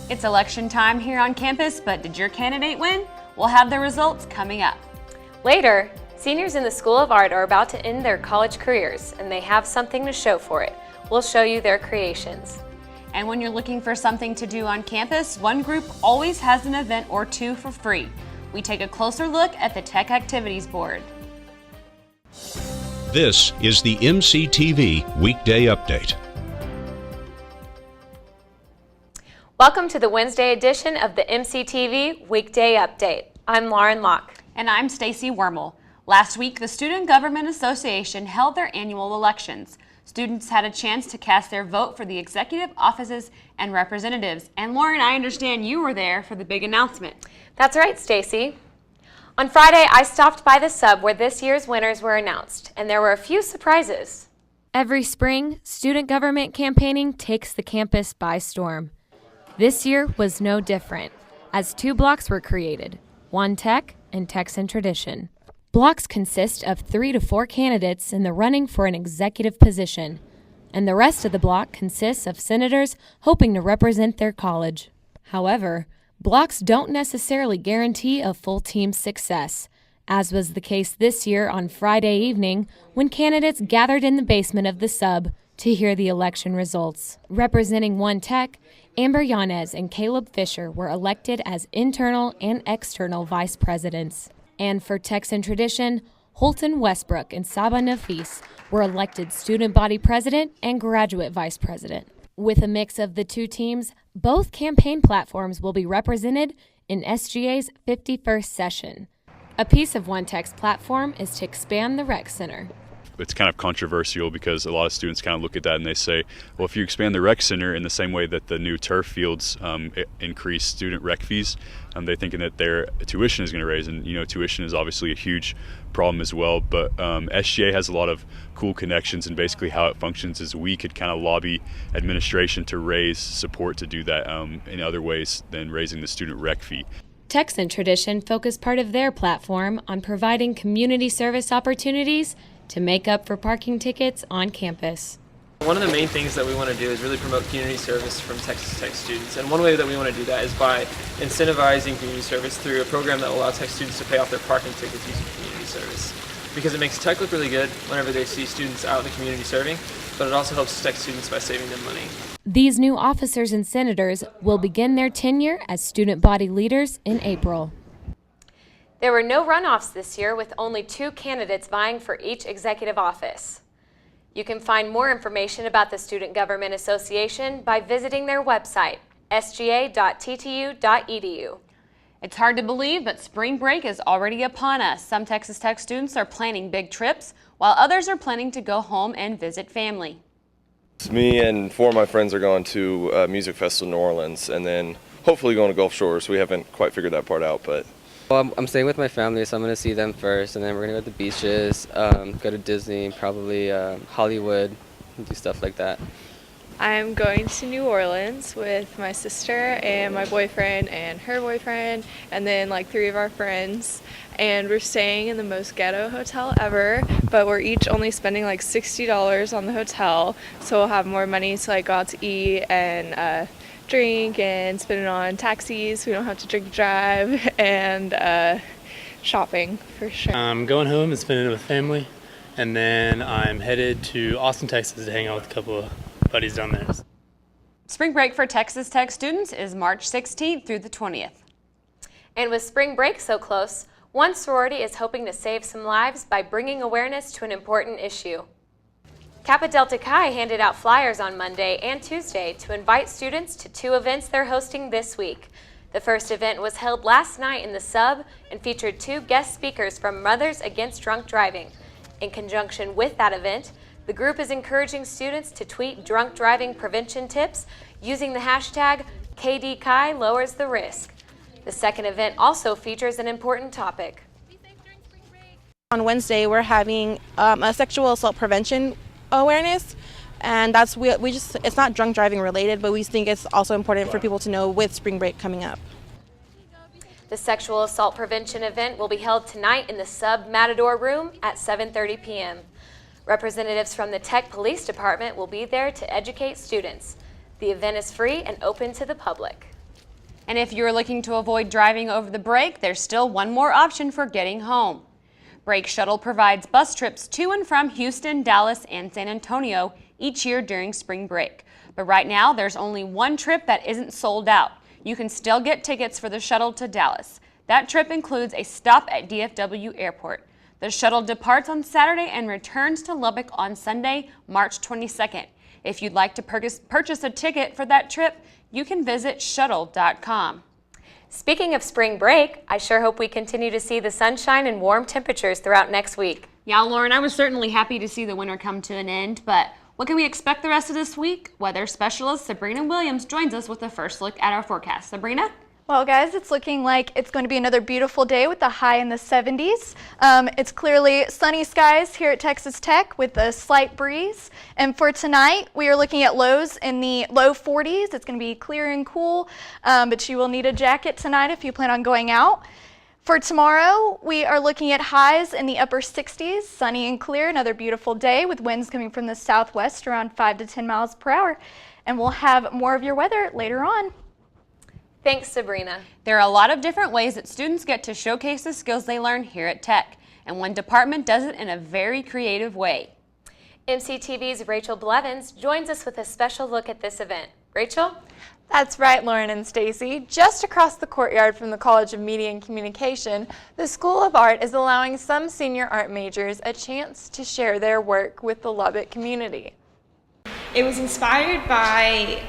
It's election time here on campus, but did your candidate win? We'll have the results coming up. Later, seniors in the School of Art are about to end their college careers, and they have something to show for it. We'll show you their creations. And when you're looking for something to do on campus, one group always has an event or two for free. We take a closer look at the Tech Activities Board. This is the MCTV Weekday Update. Welcome to the Wednesday edition of the MCTV Weekday Update. I'm Locke. And I'm Stacy Wirmel. Last week, the Student Government Association held their annual elections. Students had a chance to cast their vote for the executive offices and representatives. And Lauren, I understand you were there for the big announcement. That's right, Stacy. On Friday, I stopped by the sub where this year's winners were announced, and there were a few surprises. Every spring, student government campaigning takes the campus by storm. This year was no different, as two blocks were created, One Tech and Techs and Tradition. Blocks consist of 3 to 4 candidates in the running for an executive position, and the rest of the block consists of senators hoping to represent their college. However, blocks don't necessarily guarantee a full team's success, as was the case this year on Friday evening when candidates gathered in the basement of the sub to hear the election results. Representing One Tech, Amber Yanez and Caleb Fisher were elected as internal and external vice presidents. And for Techs and Tradition, Holton Westbrook and Saba Nafis were elected student body president and graduate vice president. With a mix of the two teams, both campaign platforms will be represented in SGA's 51st session. A piece of One Tech's platform is to expand the rec center. It's kind of controversial because a lot of students kind of look at that and they say, well, if you expand the rec center in the same way that the new turf fields increase student rec fees, they're thinking that their tuition is going to raise. And, tuition is obviously a huge problem as well. But SGA has a lot of cool connections, and basically how it functions is we could kind of lobby administration to raise support to do that in other ways than raising the student rec fee. Techs and Tradition focus part of their platform on providing community service opportunities to make up for parking tickets on campus. One of the main things that we want to do is really promote community service from Texas Tech students. And one way that we want to do that is by incentivizing community service through a program that will allow Tech students to pay off their parking tickets using community service. Because it makes Tech look really good whenever they see students out in the community serving, but it also helps Tech students by saving them money. These new officers and senators will begin their tenure as student body leaders in April. There were no runoffs this year, with only 2 candidates vying for each executive office. You can find more information about the Student Government Association by visiting their website, sga.ttu.edu. It's hard to believe, but spring break is already upon us. Some Texas Tech students are planning big trips, while others are planning to go home and visit family. Me and 4 of my friends are going to a music festival in New Orleans, and then hopefully going to Gulf Shores. We haven't quite figured that part out, but well, I'm staying with my family, so I'm going to see them first, and then we're going to go to the beaches, go to Disney, probably Hollywood, and do stuff like that. I'm going to New Orleans with my sister and my boyfriend and her boyfriend, and then like 3 of our friends. And we're staying in the most ghetto hotel ever, but we're each only spending like $60 on the hotel, so we'll have more money to like go out to eat and drink and spend it on taxis. We don't have to drink and drive, and shopping for sure. I'm going home and spending it with family, and then I'm headed to Austin, Texas to hang out with a couple of buddies down there. Spring break for Texas Tech students is March 16th through the 20th. And with spring break so close, one sorority is hoping to save some lives by bringing awareness to an important issue. Kappa Delta Chi handed out flyers on Monday and Tuesday to invite students to 2 events they're hosting this week. The first event was held last night in the sub and featured 2 guest speakers from Mothers Against Drunk Driving. In conjunction with that event, the group is encouraging students to tweet drunk driving prevention tips using the hashtag KDChi lowers the risk. The second event also features an important topic. On Wednesday, we're having a sexual assault prevention awareness, and that's we just it's not drunk driving related, but we think it's also important for people to know with spring break coming up. The sexual assault prevention event will be held tonight in the Sub Matador Room at 7:30 p.m. Representatives from the Tech Police Department will be there to educate students. The event is free and open to the public. And if you're looking to avoid driving over the break, there's still one more option for getting home. Break Shuttle provides bus trips to and from Houston, Dallas, and San Antonio each year during spring break. But right now, there's only one trip that isn't sold out. You can still get tickets for the shuttle to Dallas. That trip includes a stop at DFW Airport. The shuttle departs on Saturday and returns to Lubbock on Sunday, March 22nd. If you'd like to purchase a ticket for that trip, you can visit shuttle.com. Speaking of spring break, I sure hope we continue to see the sunshine and warm temperatures throughout next week. Yeah, Lauren, I was certainly happy to see the winter come to an end, but what can we expect the rest of this week? Weather specialist Sabrina Williams joins us with a first look at our forecast. Sabrina? Well, guys, it's looking like it's going to be another beautiful day with a high in the 70s. It's clearly sunny skies here at Texas Tech with a slight breeze. And for tonight, we are looking at lows in the low 40s. It's going to be clear and cool, but you will need a jacket tonight if you plan on going out. For tomorrow, we are looking at highs in the upper 60s, sunny and clear, another beautiful day with winds coming from the southwest around 5 to 10 miles per hour. And we'll have more of your weather later on. Thanks, Sabrina. There are a lot of different ways that students get to showcase the skills they learn here at Tech, and one department does it in a very creative way. MCTV's Rachel Blevins joins us with a special look at this event. Rachel? That's right, Lauren and Stacy. Just across the courtyard from the College of Media and Communication, the School of Art is allowing some senior art majors a chance to share their work with the Lubbock community. It was inspired by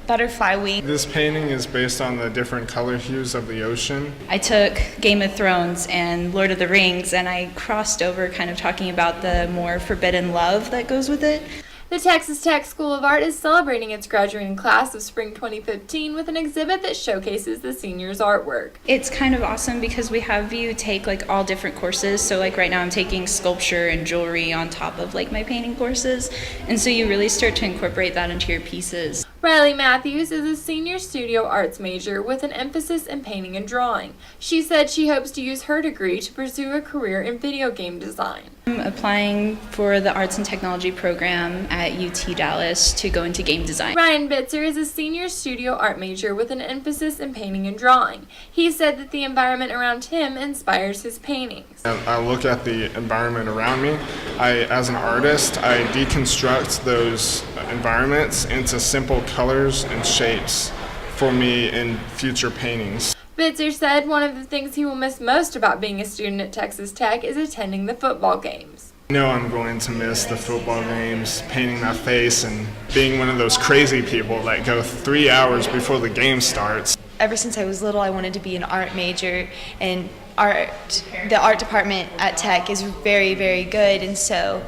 butterfly wing. This painting is based on the different color hues of the ocean. I took Game of Thrones and Lord of the Rings and I crossed over kind of talking about the more forbidden love that goes with it. The Texas Tech School of Art is celebrating its graduating class of spring 2015 with an exhibit that showcases the seniors' artwork. It's kind of awesome because we have you take like all different courses. So like right now I'm taking sculpture and jewelry on top of like my painting courses. And so you really start to incorporate that into your pieces. Riley Matthews is a senior studio arts major with an emphasis in painting and drawing. She said she hopes to use her degree to pursue a career in video game design. I'm applying for the Arts and Technology program at UT Dallas to go into game design. Ryan Bitzer is a senior studio art major with an emphasis in painting and drawing. He said that the environment around him inspires his paintings. I look at the environment around me. As an artist, I deconstruct those environments into simple colors and shapes for me in future paintings. Bitzer said one of the things he will miss most about being a student at Texas Tech is attending the football games. I know I'm going to miss the football games, painting my face, and being one of those crazy people that go 3 hours before the game starts. Ever since I was little, I wanted to be an art major, and the art department at Tech is very, very good, and so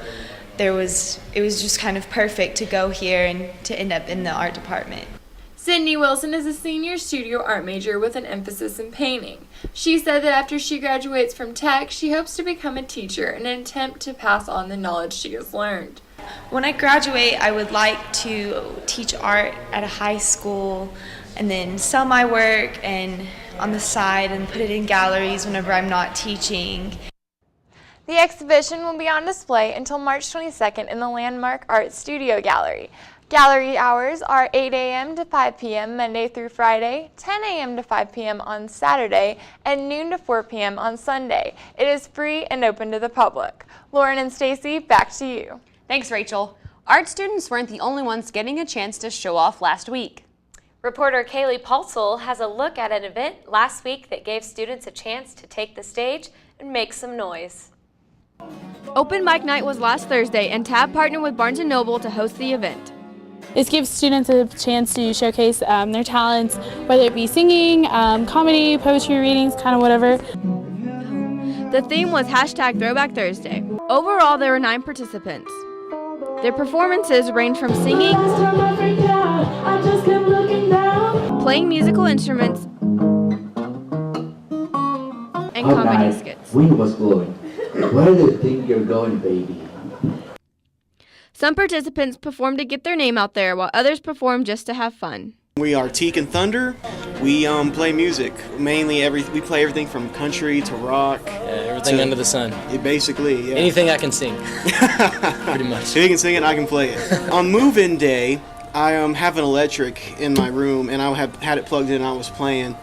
it was just kind of perfect to go here and to end up in the art department. Sydney Wilson is a senior studio art major with an emphasis in painting. She said that after she graduates from Tech, she hopes to become a teacher in an attempt to pass on the knowledge she has learned. When I graduate, I would like to teach art at a high school and then sell my work and on the side and put it in galleries whenever I'm not teaching. The exhibition will be on display until March 22nd in the Landmark Art Studio Gallery. Gallery hours are 8 a.m. to 5 p.m. Monday through Friday, 10 a.m. to 5 p.m. on Saturday, and noon to 4 p.m. on Sunday. It is free and open to the public. Lauren and Stacy, back to you. Thanks, Rachel. Art students weren't the only ones getting a chance to show off last week. Reporter Kaylee Pulsel has a look at an event last week that gave students a chance to take the stage and make some noise. Open Mic Night was last Thursday, and TAB partnered with Barnes & Noble to host the event. This gives students a chance to showcase their talents, whether it be singing, comedy, poetry readings, kind of whatever. The theme was #Throwback Thursday. Overall, there were 9 participants. Their performances ranged from singing, playing musical instruments, and comedy skits. Wind was blowing. Where do you think you're going, baby? Some participants performed to get their name out there, while others performed just to have fun. We are Teak and Thunder. We play music. Mainly we play everything from country to rock. Everything under the sun. Basically, yeah. Anything I can sing. Pretty much. If you can sing it, I can play it. On move-in day, I have an electric in my room, and I had it plugged in and I was playing.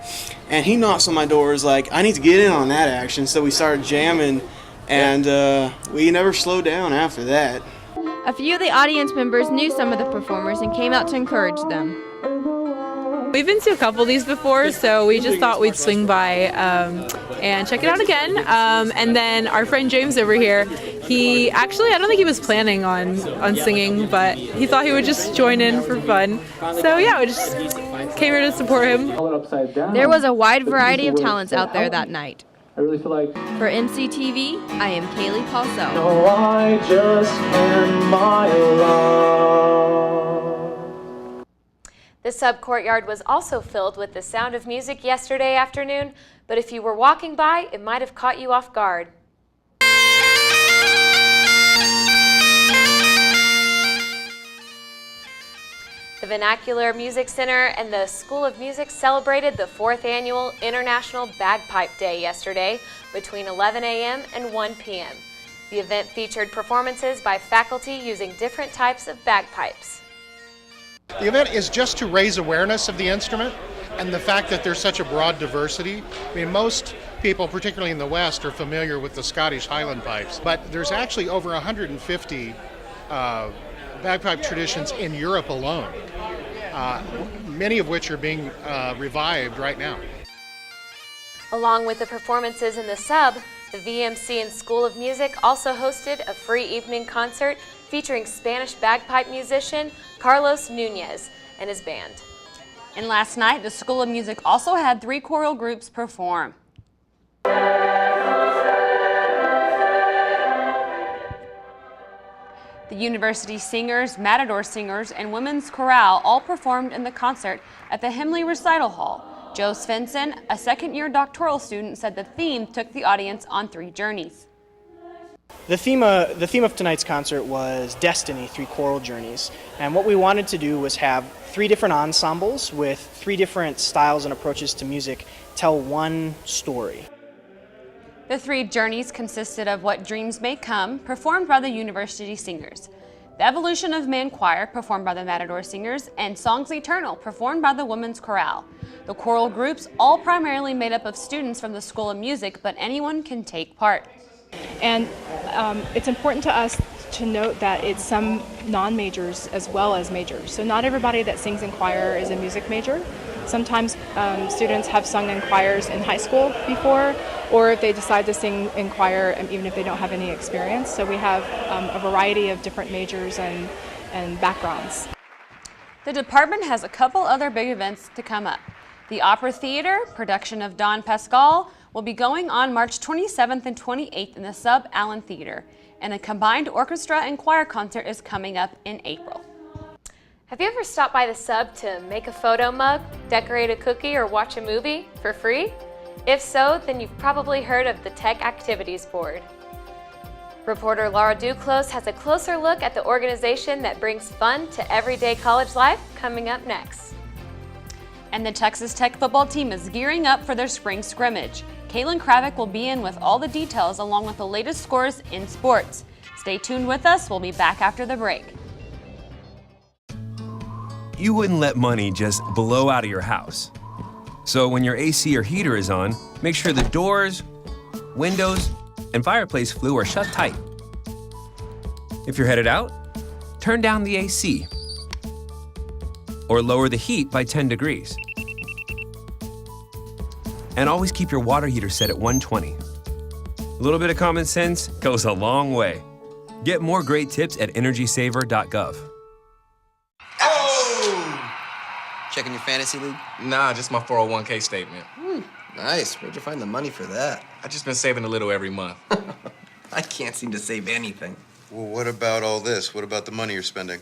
And he knocks on my door, was like, I need to get in on that action. So we started jamming, and we never slowed down after that. A few of the audience members knew some of the performers and came out to encourage them. We've been to a couple of these before, so we just thought we'd swing by and check it out again. And then our friend James over here, he actually, I don't think he was planning on singing, but he thought he would just join in for fun. So yeah, we just came here to support him. There was a wide variety of talents out there that night. I really feel like For MCTV, I am Kaylee Paulsell. no, I just am my love. The sub courtyard was also filled with the sound of music yesterday afternoon, but if you were walking by, it might have caught you off guard. The Vernacular Music Center and the School of Music celebrated the 4th annual International Bagpipe Day yesterday between 11 a.m. and 1 p.m. The event featured performances by faculty using different types of bagpipes. The event is just to raise awareness of the instrument and the fact that there's such a broad diversity. I mean, most people, particularly in the West, are familiar with the Scottish Highland pipes, but there's actually over 150 bagpipe traditions in Europe alone, many of which are being revived right now. Along with the performances in the sub, the VMC and School of Music also hosted a free evening concert featuring Spanish bagpipe musician Carlos Nunez and his band. And last night, the School of Music also had 3 choral groups perform. The University Singers, Matador Singers, and Women's Chorale all performed in the concert at the Himley Recital Hall. Joe Svensson, a second-year doctoral student, said the theme took the audience on 3 journeys. The theme of tonight's concert was Destiny, 3 choral journeys. And what we wanted to do was have 3 different ensembles with 3 different styles and approaches to music tell one story. The 3 journeys consisted of What Dreams May Come, performed by the University Singers, The Evolution of Man Choir, performed by the Matador Singers, and Songs Eternal, performed by the Women's Chorale. The choral groups, all primarily made up of students from the School of Music, but anyone can take part. And it's important to us to note that it's some non-majors as well as majors. So not everybody that sings in choir is a music major. Sometimes students have sung in choirs in high school before, or if they decide to sing in choir even if they don't have any experience. So we have a variety of different majors and backgrounds. The department has a couple other big events to come up. The Opera Theater, production of Don Pascal, will be going on March 27th and 28th in the Sub Allen Theater, and a combined orchestra and choir concert is coming up in April. Have you ever stopped by the sub to make a photo mug, decorate a cookie, or watch a movie for free? If so, then you've probably heard of the Tech Activities Board. Reporter Laura Duclos has a closer look at the organization that brings fun to everyday college life coming up next. And the Texas Tech football team is gearing up for their spring scrimmage. Kaitlyn Kravik will be in with all the details along with the latest scores in sports. Stay tuned with us. We'll be back after the break. You wouldn't let money just blow out of your house. So when your AC or heater is on, make sure the doors, windows, and fireplace flue are shut tight. If you're headed out, turn down the AC or lower the heat by 10 degrees. And always keep your water heater set at 120. A little bit of common sense goes a long way. Get more great tips at energysaver.gov. Checking your fantasy league? Nah, just my 401k statement. Nice. Where'd you find the money for that? I just been saving a little every month. I can't seem to save anything. Well, what about all this? What about the money you're spending?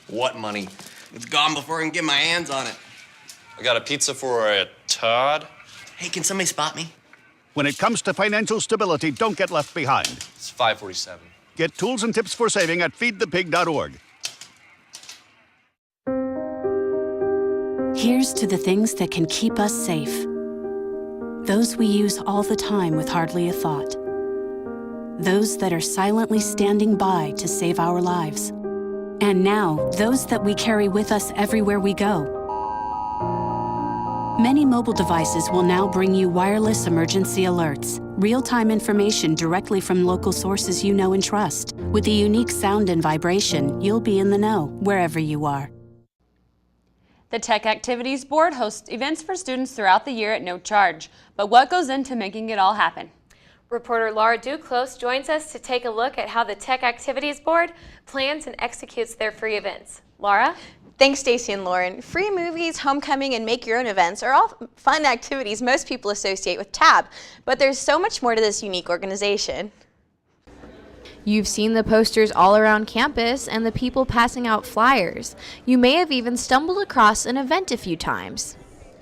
What money? It's gone before I can get my hands on it. I got a pizza for a Todd. Hey, can somebody spot me? When it comes to financial stability, don't get left behind. It's 547. Get tools and tips for saving at feedthepig.org. Here's to the things that can keep us safe. Those we use all the time with hardly a thought. Those that are silently standing by to save our lives. And now, those that we carry with us everywhere we go. Many mobile devices will now bring you wireless emergency alerts, real-time information directly from local sources you know and trust. With the unique sound and vibration, you'll be in the know wherever you are. The Tech Activities Board hosts events for students throughout the year at no charge. But what goes into making it all happen? Reporter Laura Duclos joins us to take a look at how the Tech Activities Board plans and executes their free events. Laura? Thanks, Stacy and Lauren. Free movies, homecoming, and make your own events are all fun activities most people associate with TAB, but there's so much more to this unique organization. You've seen the posters all around campus and the people passing out flyers. You may have even stumbled across an event a few times.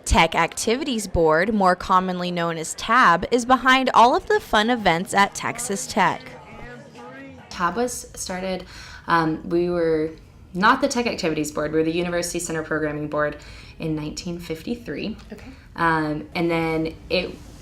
Tech Activities Board, more commonly known as TAB, is behind all of the fun events at Texas Tech. TAB was started, we were not the Tech Activities Board, we were the University Center Programming Board in 1953. Okay. And then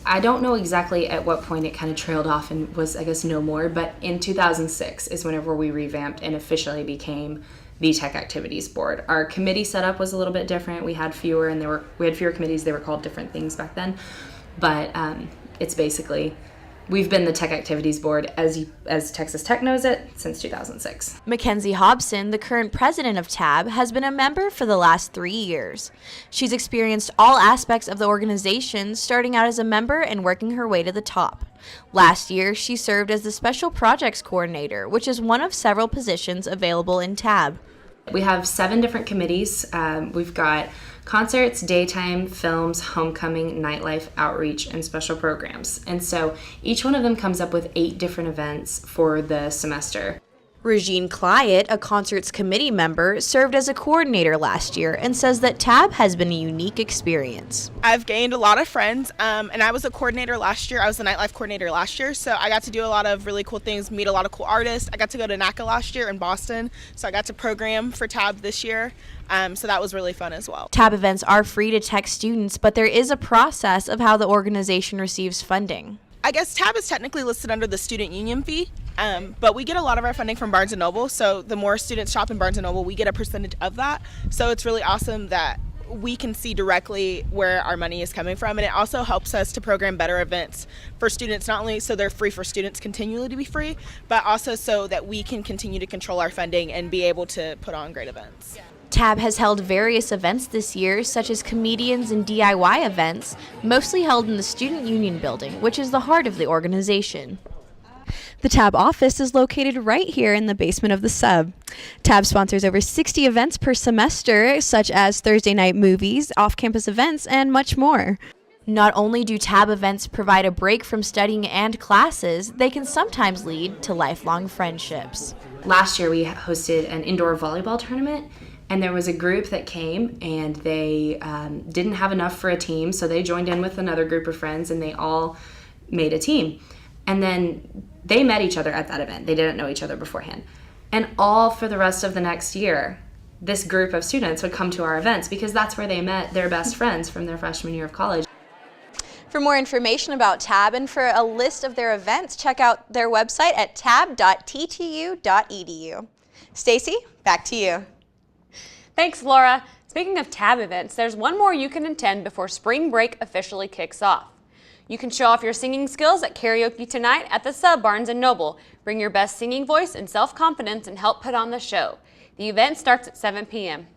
I don't know exactly at what point it kind of trailed off and was, I guess, no more, but in 2006 is whenever we revamped and officially became the Tech Activities Board. Our committee setup was a little bit different. We had fewer committees. They were called different things back then. But it's basically, we've been the Tech Activities Board as Texas Tech knows it since 2006. Mackenzie Hobson, the current president of TAB, has been a member for the last 3 years. She's experienced all aspects of the organization, starting out as a member and working her way to the top. Last year, she served as the Special Projects Coordinator, which is one of several positions available in TAB. We have 7 different committees. We've got concerts, daytime, films, homecoming, nightlife, outreach, and special programs. And so each one of them comes up with 8 different events for the semester. Regine Clyett, a concerts committee member, served as a coordinator last year and says that TAB has been a unique experience. I've gained a lot of friends, and I was a coordinator last year. I was the nightlife coordinator last year, so I got to do a lot of really cool things, meet a lot of cool artists. I got to go to NACA last year in Boston, so I got to program for TAB this year, so that was really fun as well. TAB events are free to Tech students, but there is a process of how the organization receives funding. I guess TAB is technically listed under the student union fee, but we get a lot of our funding from Barnes & Noble, so the more students shop in Barnes & Noble, we get a percentage of that. So it's really awesome that we can see directly where our money is coming from, and it also helps us to program better events for students, not only so they're free for students continually to be free, but also so that we can continue to control our funding and be able to put on great events. TAB has held various events this year, such as comedians and DIY events, mostly held in the Student Union building, which is the heart of the organization. The TAB office is located right here in the basement of the sub. TAB sponsors over 60 events per semester, such as Thursday night movies, off-campus events, and much more. Not only do TAB events provide a break from studying and classes, they can sometimes lead to lifelong friendships. Last year we hosted an indoor volleyball tournament, and there was a group that came and they didn't have enough for a team, so they joined in with another group of friends and they all made a team. And then they met each other at that event. They didn't know each other beforehand. And all for the rest of the next year, this group of students would come to our events because that's where they met their best friends from their freshman year of college. For more information about TAB and for a list of their events, check out their website at tab.ttu.edu. Stacy, back to you. Thanks, Laura. Speaking of TAB events, there's one more you can attend before spring break officially kicks off. You can show off your singing skills at karaoke tonight at the Sub Barnes & Noble. Bring your best singing voice and self-confidence and help put on the show. The event starts at 7 p.m.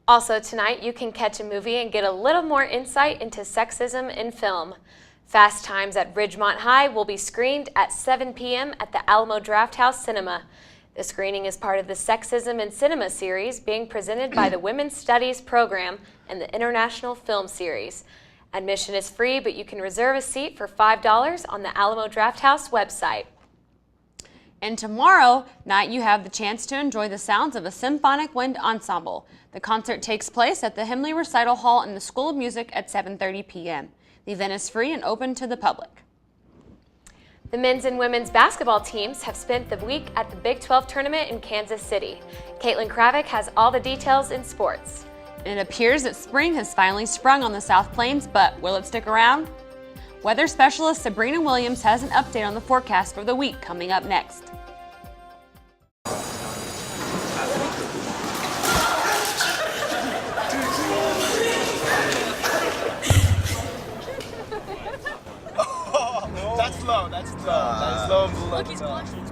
Also tonight, you can catch a movie and get a little more insight into sexism in film. Fast Times at Ridgemont High will be screened at 7 p.m. at the Alamo Drafthouse Cinema. The screening is part of the Sexism in Cinema series being presented by the Women's Studies program and the International Film Series. Admission is free, but you can reserve a seat for $5 on the Alamo Drafthouse website. And tomorrow night you have the chance to enjoy the sounds of a symphonic wind ensemble. The concert takes place at the Himley Recital Hall in the School of Music at 7:30 p.m. The event is free and open to the public. The men's and women's basketball teams have spent the week at the Big 12 tournament in Kansas City. Kaitlyn Kravik has all the details in sports. And it appears that spring has finally sprung on the South Plains, but will it stick around? Weather specialist Sabrina Williams has an update on the forecast for the week coming up next. Look, he's blushing.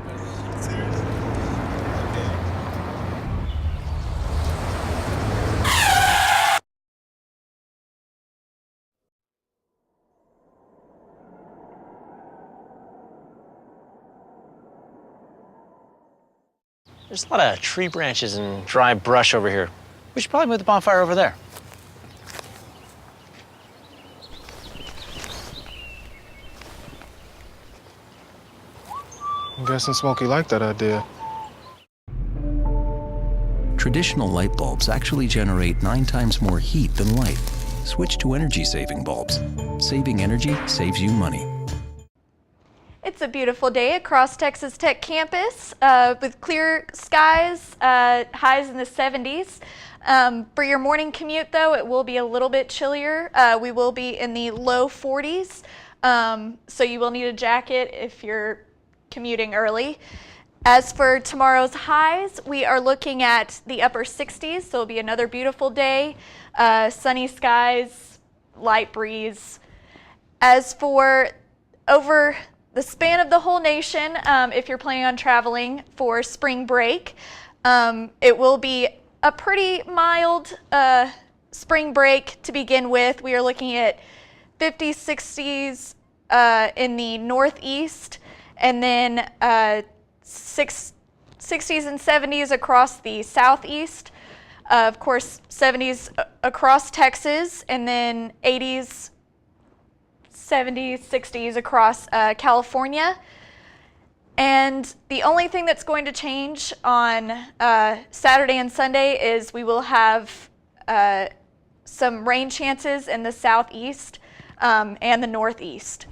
There's a lot of tree branches and dry brush over here. We should probably move the bonfire over there. I'm guessing Smokey liked that idea. Traditional light bulbs actually generate 9 times more heat than light. Switch to energy-saving bulbs. Saving energy saves you money. It's a beautiful day across Texas Tech campus with clear skies, highs in the 70s. For your morning commute, though, it will be a little bit chillier. We will be in the low 40s, so you will need a jacket if you're commuting early. As for tomorrow's highs, we are looking at the upper 60s, so it'll be another beautiful day. Sunny skies, light breeze. As for over the span of the whole nation, if you're planning on traveling for spring break, it will be a pretty mild spring break to begin with. We are looking at 50s, 60s in the northeast, and then 60s and 70s across the southeast. Of course, 70s across Texas, and then 80s, 70s, 60s across California. And the only thing that's going to change on Saturday and Sunday is we will have some rain chances in the southeast and the northeast.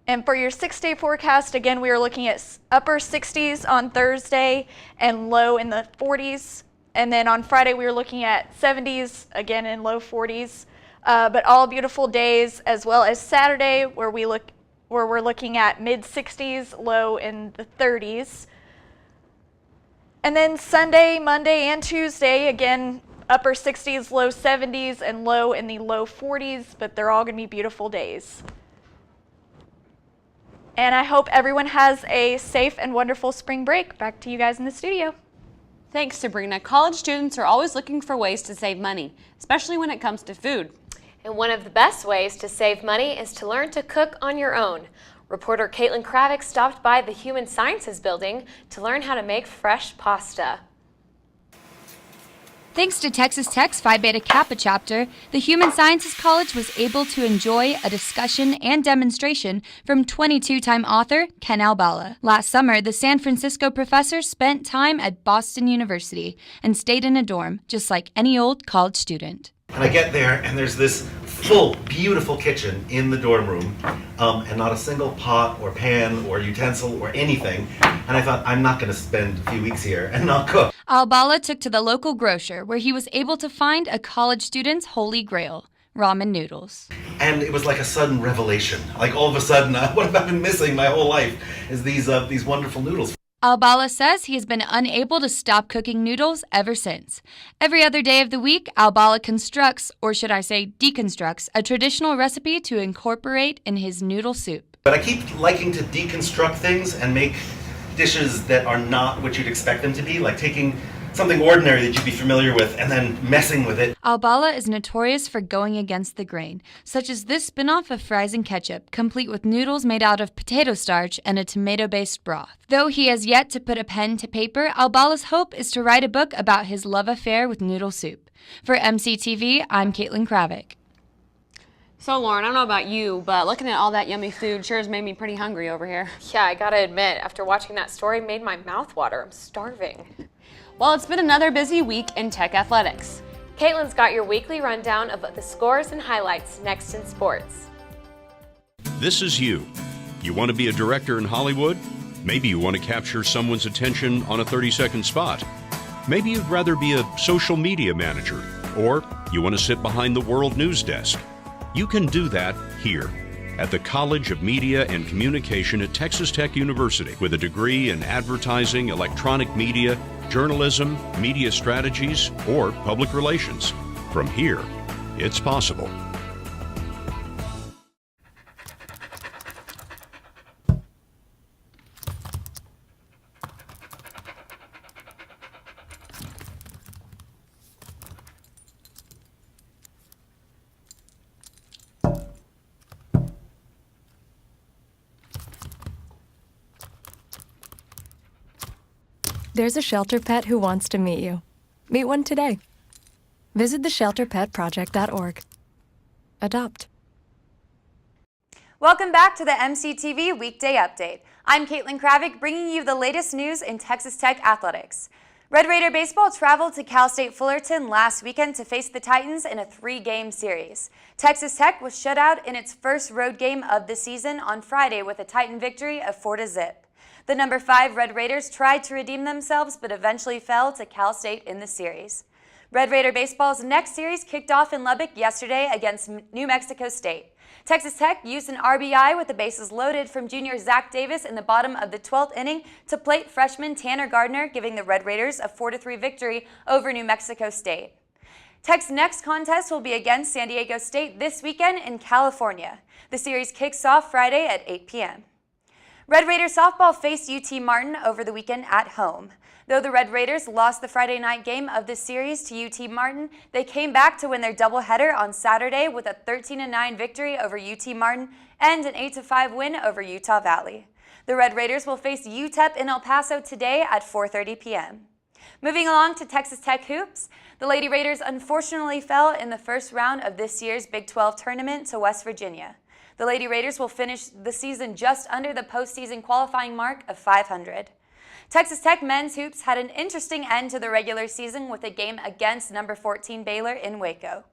And for your 6-day forecast, again, we are looking at upper 60s on Thursday and low in the 40s. And then on Friday, we are looking at 70s, again in low 40s. But all beautiful days, as well as Saturday, where we're looking at mid-60s, low in the 30s. And then Sunday, Monday, and Tuesday, again, upper 60s, low 70s, and low in the low 40s, but they're all going to be beautiful days. And I hope everyone has a safe and wonderful spring break. Back to you guys in the studio. Thanks, Sabrina. College students are always looking for ways to save money, especially when it comes to food. And one of the best ways to save money is to learn to cook on your own. Reporter Kaitlyn Kravik stopped by the Human Sciences building to learn how to make fresh pasta. Thanks to Texas Tech's Phi Beta Kappa chapter, the Human Sciences College was able to enjoy a discussion and demonstration from 22-time author Ken Albala. Last summer, the San Francisco professor spent time at Boston University and stayed in a dorm, just like any old college student. And I get there, and there's this full, beautiful kitchen in the dorm room, and not a single pot or pan or utensil or anything. And I thought, I'm not going to spend a few weeks here and not cook. Albala took to the local grocer, where he was able to find a college student's holy grail, ramen noodles. And it was like a sudden revelation. Like all of a sudden, what have I been missing my whole life is these wonderful noodles. Albala says he has been unable to stop cooking noodles ever since. Every other day of the week, Albala constructs, or should I say deconstructs, a traditional recipe to incorporate in his noodle soup. But I keep liking to deconstruct things and make dishes that are not what you'd expect them to be, like taking something ordinary that you'd be familiar with and then messing with it. Albala is notorious for going against the grain, such as this spin-off of fries and ketchup, complete with noodles made out of potato starch and a tomato-based broth. Though he has yet to put a pen to paper, Albala's hope is to write a book about his love affair with noodle soup. For MCTV, I'm Kaitlyn Kravik. So, Lauren, I don't know about you, but looking at all that yummy food sure has made me pretty hungry over here. Yeah, I gotta admit, after watching that story, it made my mouth water. I'm starving. Well, it's been another busy week in Tech athletics. Kaitlyn's got your weekly rundown of the scores and highlights next in sports. This is you. You want to be a director in Hollywood? Maybe you want to capture someone's attention on a 30-second spot. Maybe you'd rather be a social media manager, or you want to sit behind the World News Desk. You can do that here at the College of Media and Communication at Texas Tech University with a degree in advertising, electronic media, journalism, media strategies, or public relations. From here, it's possible. There's a shelter pet who wants to meet you. Meet one today. Visit theshelterpetproject.org. Adopt. Welcome back to the MCTV Weekday Update. I'm Kaitlyn Kravik, bringing you the latest news in Texas Tech athletics. Red Raider baseball traveled to Cal State Fullerton last weekend to face the Titans in a 3-game series. Texas Tech was shut out in its first road game of the season on Friday with a Titan victory of 4-0. The number 5 Red Raiders tried to redeem themselves but eventually fell to Cal State in the series. Red Raider baseball's next series kicked off in Lubbock yesterday against New Mexico State. Texas Tech used an RBI with the bases loaded from junior Zach Davis in the bottom of the 12th inning to plate freshman Tanner Gardner, giving the Red Raiders a 4-3 victory over New Mexico State. Tech's next contest will be against San Diego State this weekend in California. The series kicks off Friday at 8 p.m. Red Raider softball faced UT Martin over the weekend at home. Though the Red Raiders lost the Friday night game of this series to UT Martin, they came back to win their doubleheader on Saturday with a 13-9 victory over UT Martin and an 8-5 win over Utah Valley. The Red Raiders will face UTEP in El Paso today at 4:30 p.m. Moving along to Texas Tech hoops, the Lady Raiders unfortunately fell in the first round of this year's Big 12 tournament to West Virginia. The Lady Raiders will finish the season just under the postseason qualifying mark of 500. Texas Tech men's hoops had an interesting end to the regular season with a game against number 14 Baylor in Waco.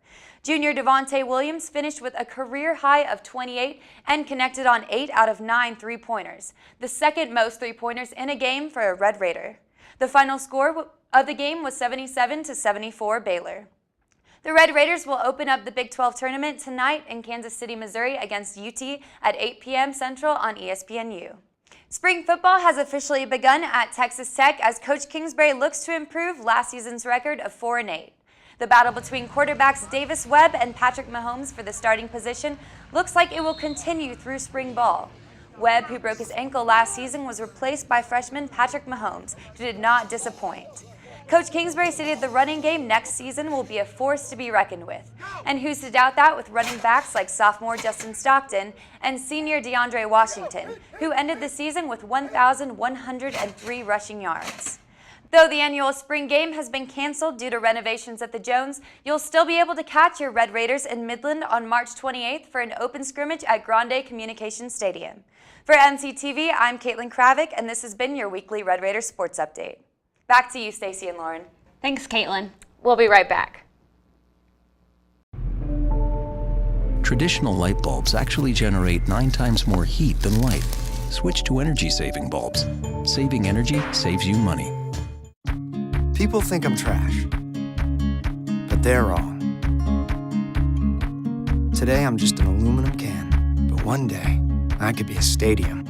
Junior Devontae Williams finished with a career high of 28 and connected on 8 out of 9 three-pointers, the second most three-pointers in a game for a Red Raider. The final score of the game was 77-74 Baylor. The Red Raiders will open up the Big 12 tournament tonight in Kansas City, Missouri against UT at 8 p.m. Central on ESPNU. Spring football has officially begun at Texas Tech as Coach Kingsbury looks to improve last season's record of 4-8. The battle between quarterbacks Davis Webb and Patrick Mahomes for the starting position looks like it will continue through spring ball. Webb, who broke his ankle last season, was replaced by freshman Patrick Mahomes, who did not disappoint. Coach Kingsbury stated the running game next season will be a force to be reckoned with. And who's to doubt that with running backs like sophomore Justin Stockton and senior DeAndre Washington, who ended the season with 1,103 rushing yards. Though the annual spring game has been canceled due to renovations at the Jones, you'll still be able to catch your Red Raiders in Midland on March 28th for an open scrimmage at Grande Communications Stadium. For MCTV, I'm Kaitlyn Kravik, and this has been your weekly Red Raider Sports Update. Back to you, Stacy and Lauren. Thanks, Kaitlyn. We'll be right back. Traditional light bulbs actually generate 9 times more heat than light. Switch to energy-saving bulbs. Saving energy saves you money. People think I'm trash, but they're wrong. Today I'm just an aluminum can, but one day I could be a stadium.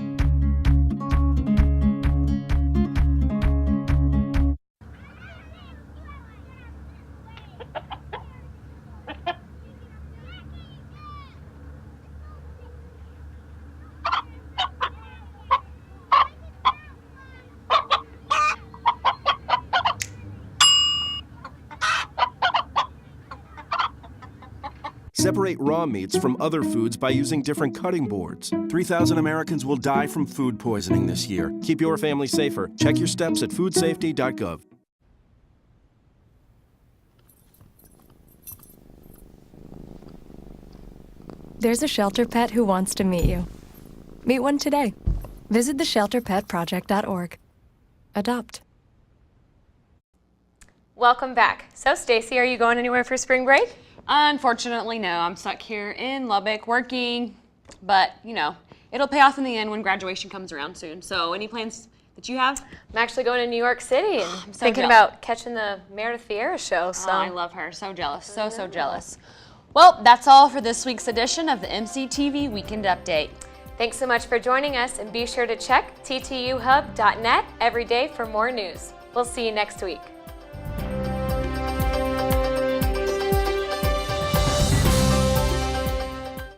Separate raw meats from other foods by using different cutting boards. 3,000 Americans will die from food poisoning this year. Keep your family safer. Check your steps at foodsafety.gov. There's a shelter pet who wants to meet you. Meet one today. Visit theshelterpetproject.org. Adopt. Welcome back. So, Stacy, are you going anywhere for spring break? Unfortunately, no. I'm stuck here in Lubbock working, but, you know, it'll pay off in the end when graduation comes around soon. So, any plans that you have? I'm actually going to New York City and I'm so thinking about catching the Meredith Vieira show. So. Oh, I love her. So jealous. So jealous. Well, that's all for this week's edition of the MCTV Weekend Update. Thanks so much for joining us, and be sure to check ttuhub.net every day for more news. We'll see you next week.